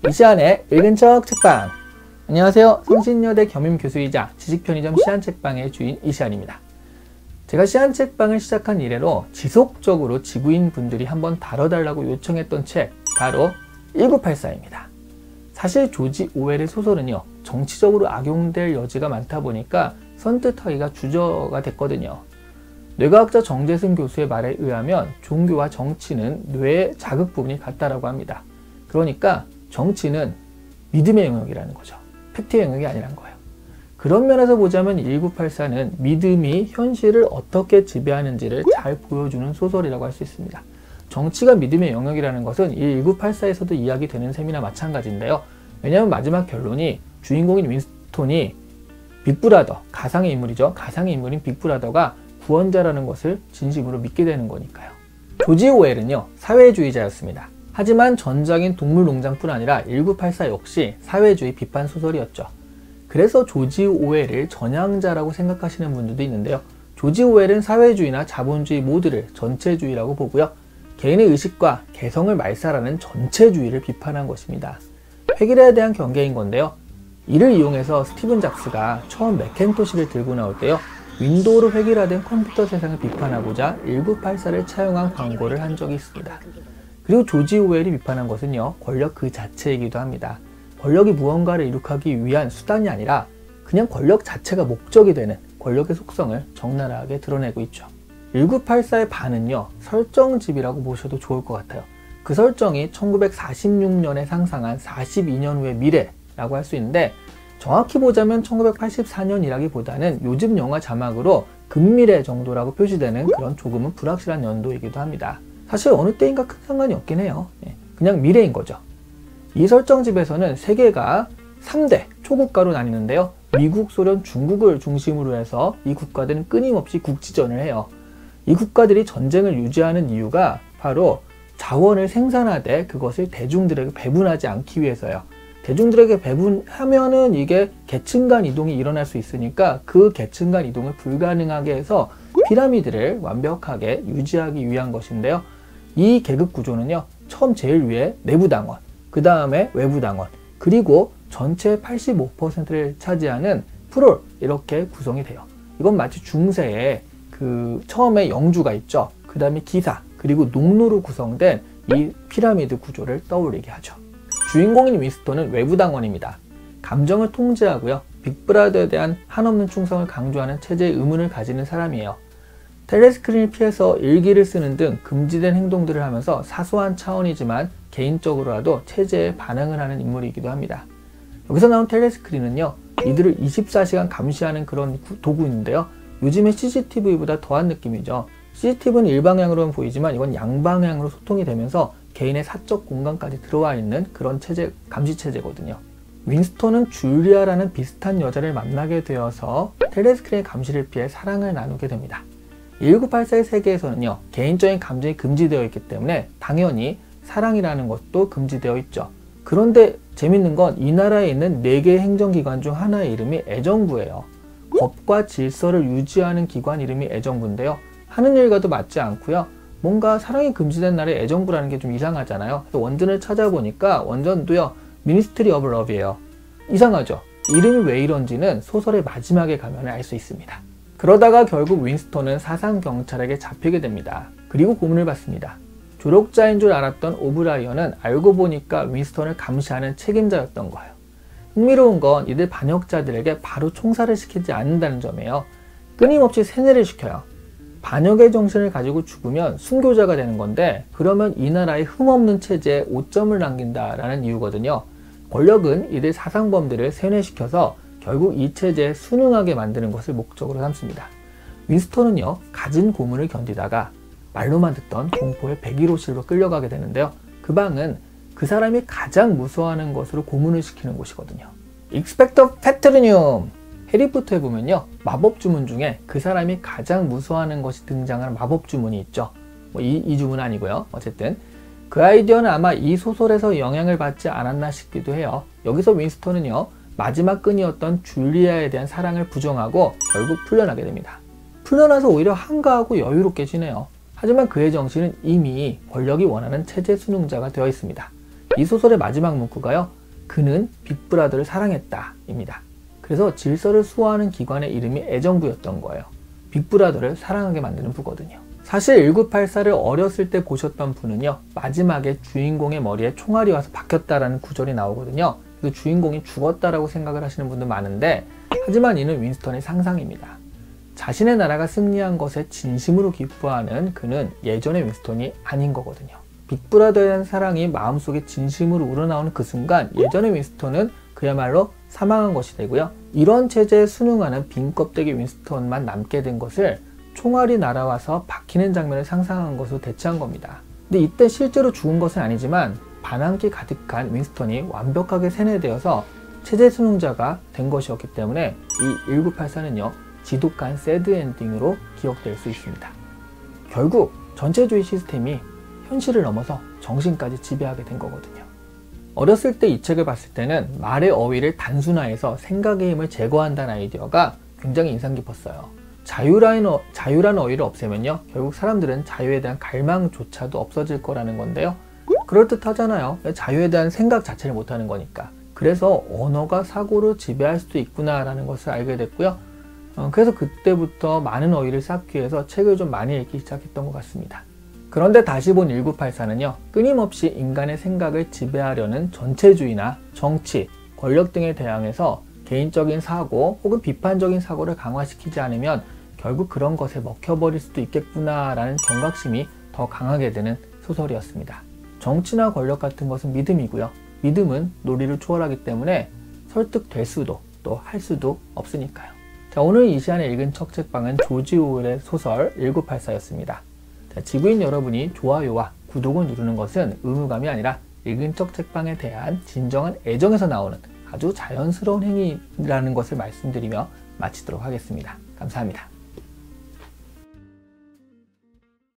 이시안의 읽은 척 책방. 안녕하세요. 성신여대 겸임교수이자 지식편의점 시안책방의 주인 이시안입니다. 제가 시안책방을 시작한 이래로 지속적으로 지구인 분들이 한번 다뤄달라고 요청했던 책, 바로 1984입니다. 사실 조지 오웰의 소설은요, 정치적으로 악용될 여지가 많다 보니까 선뜻하기가 주저가 됐거든요. 뇌과학자 정재승 교수의 말에 의하면 종교와 정치는 뇌의 자극 부분이 같다라고 합니다. 그러니까 정치는 믿음의 영역이라는 거죠. 팩트의 영역이 아니란 거예요. 그런 면에서 보자면 1984는 믿음이 현실을 어떻게 지배하는지를 잘 보여주는 소설이라고 할 수 있습니다. 정치가 믿음의 영역이라는 것은 이 1984에서도 이야기되는 셈이나 마찬가지인데요. 왜냐하면 마지막 결론이 주인공인 윈스톤이 빅브라더, 가상의 인물이죠. 가상의 인물인 빅브라더가 구원자라는 것을 진심으로 믿게 되는 거니까요. 조지 오웰은요, 사회주의자였습니다. 하지만 전작인 동물농장뿐 아니라 1984 역시 사회주의 비판 소설이었죠. 그래서 조지 오웰을 전향자라고 생각하시는 분들도 있는데요. 조지 오웰은 사회주의나 자본주의 모두를 전체주의라고 보고요. 개인의 의식과 개성을 말살하는 전체주의를 비판한 것입니다. 획일에 대한 경계인 건데요. 이를 이용해서 스티븐 잡스가 처음 매cin토시를 들고 나올 때요, 윈도우로 획일화된 컴퓨터 세상을 비판하고자 1984를 차용한 광고를 한 적이 있습니다. 그리고 조지 오웰이 비판한 것은요, 권력 그 자체이기도 합니다. 권력이 무언가를 이룩하기 위한 수단이 아니라 그냥 권력 자체가 목적이 되는 권력의 속성을 적나라하게 드러내고 있죠. 1984의 반은요, 설정집이라고 보셔도 좋을 것 같아요. 그 설정이 1946년에 상상한 42년 후의 미래라고 할 수 있는데, 정확히 보자면 1984년이라기보다는 요즘 영화 자막으로 근미래 정도라고 표시되는 그런 조금은 불확실한 연도이기도 합니다. 사실 어느 때인가 큰 상관이 없긴 해요. 그냥 미래인 거죠. 이 설정집에서는 세계가 3대 초국가로 나뉘는데요. 미국, 소련, 중국을 중심으로 해서 이 국가들은 끊임없이 국지전을 해요. 이 국가들이 전쟁을 유지하는 이유가 바로 자원을 생산하되 그것을 대중들에게 배분하지 않기 위해서요. 대중들에게 배분하면은 이게 계층 간 이동이 일어날 수 있으니까 그 계층 간 이동을 불가능하게 해서 피라미드를 완벽하게 유지하기 위한 것인데요. 이 계급 구조는요, 처음 제일 위에 내부당원, 그 다음에 외부당원, 그리고 전체 85%를 차지하는 프롤, 이렇게 구성이 돼요. 이건 마치 중세에 처음에 영주가 있죠. 그 다음에 기사, 그리고 농노로 구성된 이 피라미드 구조를 떠올리게 하죠. 주인공인 윈스톤은 외부당원입니다. 감정을 통제하고요, 빅브라더에 대한 한없는 충성을 강조하는 체제의 의문을 가지는 사람이에요. 텔레스크린을 피해서 일기를 쓰는 등 금지된 행동들을 하면서 사소한 차원이지만 개인적으로라도 체제에 반응을 하는 인물이기도 합니다. 여기서 나온 텔레스크린은요, 이들을 24시간 감시하는 그런 도구인데요. 요즘의 CCTV보다 더한 느낌이죠. CCTV는 일방향으로는 보이지만 이건 양방향으로 소통이 되면서 개인의 사적 공간까지 들어와 있는 그런 체제, 감시 체제거든요. 윈스톤은 줄리아라는 비슷한 여자를 만나게 되어서 텔레스크린의 감시를 피해 사랑을 나누게 됩니다. 1984의 세계에서는요, 개인적인 감정이 금지되어 있기 때문에 당연히 사랑이라는 것도 금지되어 있죠. 그런데 재밌는 건 이 나라에 있는 4개의 행정기관 중 하나의 이름이 애정부예요. 법과 질서를 유지하는 기관 이름이 애정부인데요. 하는 일과도 맞지 않고요. 뭔가 사랑이 금지된 나라에 애정부라는 게 좀 이상하잖아요. 원전을 찾아보니까 원전도요, 미니스트리 오브 러브예요. 이상하죠? 이름이 왜 이런지는 소설의 마지막에 가면 알 수 있습니다. 그러다가 결국 윈스톤은 사상경찰에게 잡히게 됩니다. 그리고 고문을 받습니다. 조력자인 줄 알았던 오브라이언은 알고 보니까 윈스톤을 감시하는 책임자였던 거예요. 흥미로운 건 이들 반역자들에게 바로 총살을 시키지 않는다는 점이에요. 끊임없이 세뇌를 시켜요. 반역의 정신을 가지고 죽으면 순교자가 되는 건데, 그러면 이 나라의 흠없는 체제에 오점을 남긴다라는 이유거든요. 권력은 이들 사상범들을 세뇌시켜서 결국 이 체제에 순응하게 만드는 것을 목적으로 삼습니다. 윈스톤은요, 갖은 고문을 견디다가 말로만 듣던 공포의 101호실로 끌려가게 되는데요. 그 방은 그 사람이 가장 무서워하는 것으로 고문을 시키는 곳이거든요. 익스펙터 패트르늄! 해리포터에 보면요, 마법 주문 중에 그 사람이 가장 무서워하는 것이 등장하는 마법 주문이 있죠. 이 주문 아니고요. 어쨌든 그 아이디어는 아마 이 소설에서 영향을 받지 않았나 싶기도 해요. 여기서 윈스턴은요, 마지막 끈이었던 줄리아에 대한 사랑을 부정하고 결국 풀려나게 됩니다. 풀려나서 오히려 한가하고 여유롭게 지내요. 하지만 그의 정신은 이미 권력이 원하는 체제 순응자가 되어 있습니다. 이 소설의 마지막 문구가요. 그는 빅브라더를 사랑했다 입니다. 그래서 질서를 수호하는 기관의 이름이 애정부였던 거예요. 빅브라더를 사랑하게 만드는 부거든요. 사실 1984를 어렸을 때 보셨던 분은요. 마지막에 주인공의 머리에 총알이 와서 박혔다라는 구절이 나오거든요. 그 주인공이 죽었다라고 생각을 하시는 분도 많은데 하지만 이는 윈스턴의 상상입니다. 자신의 나라가 승리한 것에 진심으로 기뻐하는 그는 예전의 윈스턴이 아닌 거거든요. 빅브라더에 대한 사랑이 마음속에 진심으로 우러나오는 그 순간 예전의 윈스턴은 그야말로 사망한 것이 되고요. 이런 체제에 순응하는 빈 껍데기 윈스턴만 남게 된 것을 총알이 날아와서 박히는 장면을 상상한 것으로 대체한 겁니다. 근데 이때 실제로 죽은 것은 아니지만 반항기 가득한 윈스턴이 완벽하게 세뇌되어서 체제 순응자가 된 것이었기 때문에 이 1984는요. 지독한 새드 엔딩으로 기억될 수 있습니다. 결국 전체주의 시스템이 현실을 넘어서 정신까지 지배하게 된 거거든요. 어렸을 때 이 책을 봤을 때는 말의 어휘를 단순화해서 생각의 힘을 제거한다는 아이디어가 굉장히 인상 깊었어요. 자유라는 어휘를 없애면요. 결국 사람들은 자유에 대한 갈망조차도 없어질 거라는 건데요. 그럴듯하잖아요. 자유에 대한 생각 자체를 못하는 거니까. 그래서 언어가 사고를 지배할 수도 있구나라는 것을 알게 됐고요. 그래서 그때부터 많은 어휘를 쌓기 위해서 책을 좀 많이 읽기 시작했던 것 같습니다. 그런데 다시 본 1984는요. 끊임없이 인간의 생각을 지배하려는 전체주의나 정치, 권력 등에 대항해서 개인적인 사고 혹은 비판적인 사고를 강화시키지 않으면 결국 그런 것에 먹혀버릴 수도 있겠구나라는 경각심이 더 강하게 되는 소설이었습니다. 정치나 권력 같은 것은 믿음이고요. 믿음은 논리를 초월하기 때문에 설득될 수도 또 할 수도 없으니까요. 자, 오늘 이 시간에 읽은 첫 책방은 조지 오웰의 소설 1984였습니다. 지구인 여러분이 좋아요와 구독을 누르는 것은 의무감이 아니라 읽은 척 책방에 대한 진정한 애정에서 나오는 아주 자연스러운 행위라는 것을 말씀드리며 마치도록 하겠습니다. 감사합니다.